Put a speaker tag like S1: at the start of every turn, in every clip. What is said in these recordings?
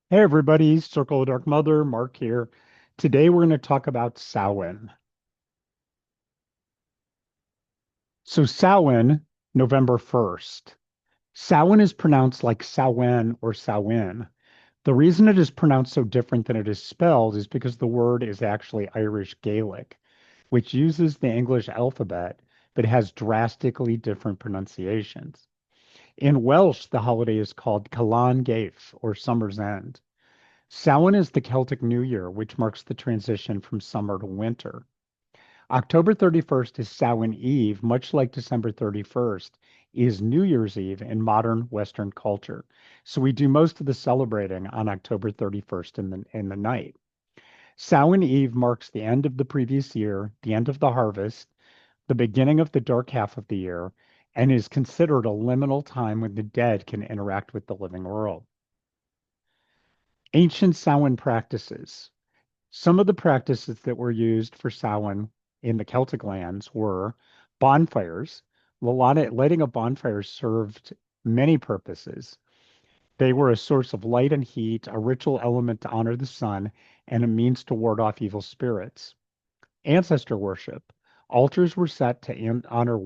S1: Hey everybody, Circle of Dark Mother, Mark here. Today we're going to talk about Samhain. So Samhain, November 1st. Samhain is pronounced like Samhain or Samhain. The reason it is pronounced so different than it is spelled is because the word is actually Irish Gaelic, which uses the English alphabet but has drastically different pronunciations. In Welsh, the holiday is called Calan Gaeth or Summer's End. Samhain is the Celtic New Year, which marks the transition from summer to winter. October 31st is Samhain Eve, much like December 31st is New Year's Eve in modern Western culture. So we do most of the celebrating on October 31st in the night. Samhain Eve marks the end of the previous year, the end of the harvest, the beginning of the dark half of the year, and is considered a liminal time when the dead can interact with the living world. Ancient Samhain practices. Some of the practices that were used for Samhain in the Celtic lands were bonfires. Lighting of bonfires served many purposes. They were a source of light and heat, a ritual element to honor the sun, and a means to ward off evil spirits. Ancestor worship. Altars were set to honor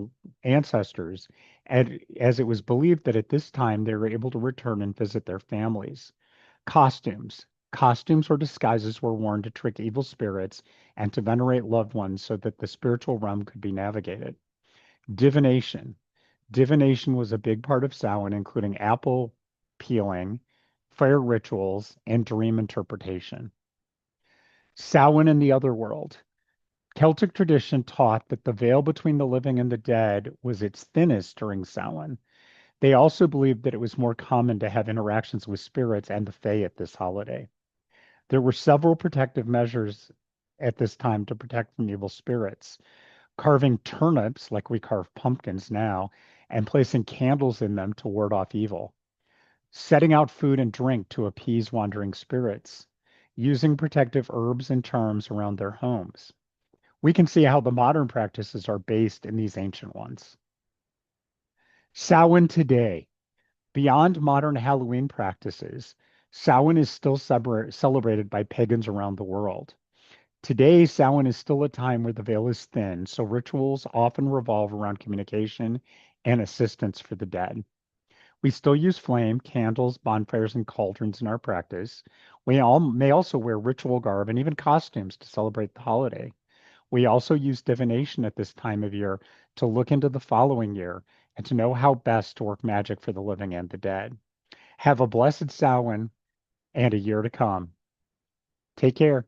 S1: ancestors, as it was believed that at this time they were able to return and visit their families. Costumes. Costumes or disguises were worn to trick evil spirits and to venerate loved ones so that the spiritual realm could be navigated. Divination. Divination was a big part of Samhain, including apple peeling, fire rituals, and dream interpretation. Samhain in the other world. Celtic tradition taught that the veil between the living and the dead was its thinnest during Samhain. They also believed that it was more common to have interactions with spirits and the Fae at this holiday. There were several protective measures at this time to protect from evil spirits. Carving turnips, like we carve pumpkins now, and placing candles in them to ward off evil. Setting out food and drink to appease wandering spirits. Using protective herbs and charms around their homes. We can see how the modern practices are based in these ancient ones. Samhain today. Beyond modern Halloween practices, Samhain is still celebrated by pagans around the world. Today, Samhain is still a time where the veil is thin, so rituals often revolve around communication and assistance for the dead. We still use flame, candles, bonfires, and cauldrons in our practice. We all may also wear ritual garb and even costumes to celebrate the holiday. We also use divination at this time of year to look into the following year and to know how best to work magic for the living and the dead. Have a blessed Samhain and a year to come. Take care.